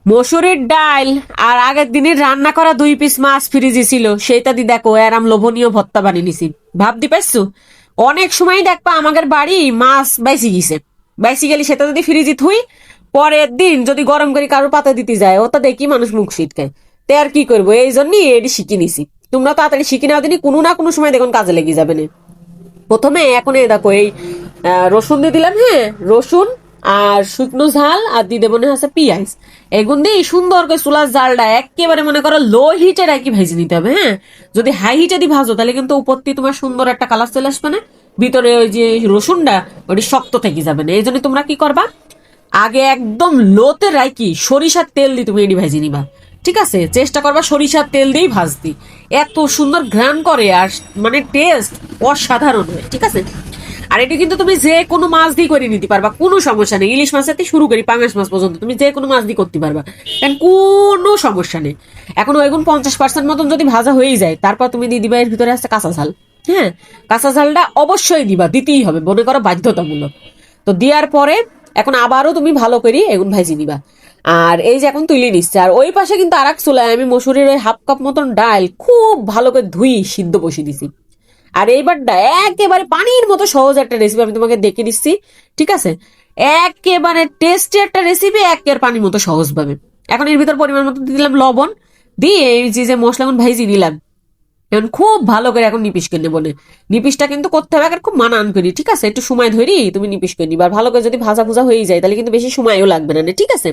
মসুরির ডাল আর আগের দিনের রান্না করা 2 পিস মাছ ফ্রিজে ছিল, সেইটা দি দেখো এরাম লোভনীয় ভর্তা বানিয়ে নিছি। ভাবতে পারছো? অনেক সময় দেখবা আমাদের বাড়ি মাছ বাইসি গেছে, বাইসি গেলে সেটা যদি ফ্রিজে থুই, পরের দিন যদি গরম করে কারো পাতা দিতে যায়, ওটা দেখি মানুষ মুখ ছিটকায়। তে আর কি করবো, এই জন্যই এটি শিখে নিছি। তোমরা তাড়াতাড়ি শিখে নাও দিনই, কোনো না কোনো সময় দেখুন কাজে লেগে যাবে না। প্রথমে এখন এই দেখো এই রসুন দিয়ে দিলাম, হ্যাঁ রসুন আর শুকনো ঝাল, আর দিয়ে দেবো না হচ্ছে পেঁয়াজ। এগুন দিয়ে সুন্দর করে চুলার জালটা একেবারে মনে করো লো হিটে রাখি ভেজে নিতে হবে। হ্যাঁ, যদি হাই হিটে দিয়ে ভাজো তাহলে কিন্তু উপর দিয়ে তোমার সুন্দর একটা কালার চলে আসবে না, ভিতরে ওই যে রসুনটা ওটি শক্ত থেকে যাবে না। এই জন্য তোমরা কি করবা, আগে একদম লোতে রাখি সরিষার তেল দিয়ে তুমি এটি ভেজে নিবা। ঠিক আছে, চেষ্টা করবা সরিষার তেল দিয়েই ভাজতি, এত সুন্দর ঘ্রাণ করে আর মানে টেস্ট অসাধারণ হয়। ঠিক আছে, আর এটা কিন্তু তুমি যে কোনো মাছ দিয়ে করে নিতে পারবা, কোনো সমস্যা নেই। ইলিশ মাছ থেকে শুরু করি পাঙাশ মাছ পর্যন্ত তুমি যে কোনো মাছ দিয়ে করতে পারবা, কারণ কোনো সমস্যা নেই। এখন ওইগুন 50% মতন যদি ভাজা হয়ে যায়, তারপর তুমি দিয়ে দিবা এর ভিতরে আছে কাঁচা ঝাল। হ্যাঁ, কাঁচা ঝালটা অবশ্যই দিবা, দিতেই হবে, মনে করো বাধ্যতামূলক। তো দেওয়ার পরে এখন আবারও তুমি ভালো করে এগুন ভাজি নিবা। আর এই যে এখন তুলে নিচ্ছে, আর ওই পাশে কিন্তু আর এক চুলায় আমি মসুরির ওই 1/2 কাপ মতন ডাল খুব ভালো করে ধুই সিদ্ধ বসিয়ে দিছি। আর এইবারটা একেবারে পানির মতো সহজ একটা রেসিপি আমি তোমাকে দেখে দিচ্ছি। ঠিক আছে, একেবারে টেস্টি একটা রেসিপি, একের পানির মতো সহজ ভাবে। এখন এর ভিতর পরিমাণ মতো দিয়ে দিলাম লবণ, দিয়ে এই যে মশলা ভাইজি নিলাম, এখন খুব ভালো করে এখন নিপিস করে নেবো। নিপিসটা কিন্তু করতে হবে এখন খুব মানান করি। ঠিক আছে, একটু সময় ধরি তুমি নিপিস করে নিবা। আর ভালো করে যদি ভাজা ভুজা হয়ে যায় তাহলে কিন্তু বেশি সময়ও লাগবে না। ঠিক আছে,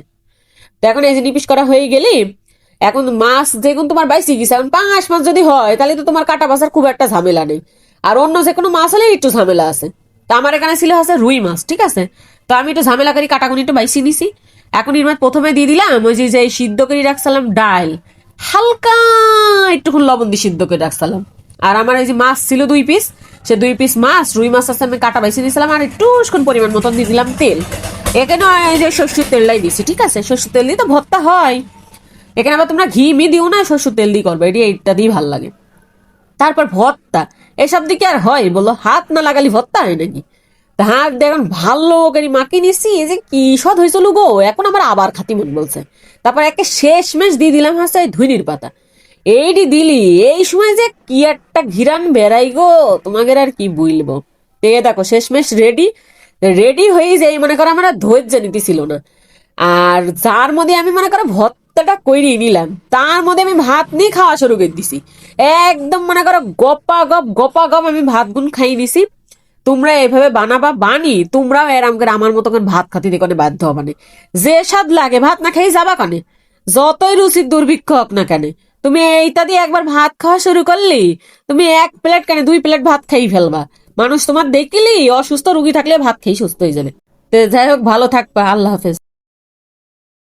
তো এখন এই যে নিপিস করা হয়ে গেলি, এখন মাছ যেগুন তোমার বাইসি গেছে, এখন পাঙাশ মাছ যদি হয় তাহলে তো তোমার কাটা বাছার খুব একটা ঝামেলা নেই। আর অন্য যে কোনো মাছ হলে একটু ঝামেলা আছে। তো আমার এখানে ছিল হচ্ছে রুই মাছ। ঠিক আছে, তো আমি একটু ঝামেলা করি কাটাকুনি একটু বাইসি নিছি। এখন এর মধ্যে প্রথমে দিয়ে দিলাম ওই যে সিদ্ধ করে রাখছিলাম ডাল, হালকা একটুক্ষণ লবণ দিয়ে সিদ্ধ করে রাখছিলাম। আর আমার এই যে মাছ ছিল 2 পিস, সে 2 পিস মাছ রুই মাছ আছে আমি কাটা বাইসি দিয়েছিলাম। আর একটু পরিমাণ মতন দিয়ে দিলাম তেল, এখানে এই যে সর্ষের তেলটাই দিছি। ঠিক আছে, সর্ষের তেল দিয়ে তো ভর্তা হয়। এখানে আবার তোমরা ঘি মি দিও না, সর্ষের তেল দিয়ে করবে, এটি এইটা দিয়ে ভালো লাগে। তারপর ভর্তা, এসব দিকে আর হয় বলো, হাত না লাগালি ভর্তা হয় নাকি? তা হাত দেখুন ভালো করে মাখিয়ে নিছি, এই যে কি স্বাদ হয়েছিল গো, এখন আমার আবার খাতি মন বলছে। তারপর একে শেষমেশ দিয়ে দিলাম হচ্ছে ধুনির পাতা। এইটি দিলি এই সময় যে কি একটা ঘিরান বেড়াই গো, তোমাদের আর কি বলবো। এই দেখো শেষমেশ রেডি, রেডি হয়ে যাই মনে করো আমার আর ধৈর্য নিতেছিল না। আর যার মধ্যে আমি মনে করো ভর্তাটা কইরি নিলাম, তার মধ্যে আমি ভাত নিয়ে খাওয়া শুরু করে দিছি। একদম মনে করো গপা গপ আমি ভাত গুন খাই নিছি। তোমরা এভাবে বানাবা, বানি তোমরাও এরাম করে আমার মতো করে ভাত খাতে দেখে বাধ্য হবা না। যে স্বাদ লাগে ভাত না খেয়ে যাবা কানে, যতই রুচির দুর্ভিক্ষ হোক না কেন। তুমি এইটা দিয়ে একবার ভাত খাওয়া শুরু করলি, তুমি 1 প্লেট কেন 2 প্লেট ভাত খেয়ে ফেলবা। মানুষ তোমার দেখলি অসুস্থ রুগী থাকলে ভাত খেয়ে সুস্থ হয়ে যাবে। তো যাই হোক, ভালো থাকবা, আল্লাহ হাফেজ।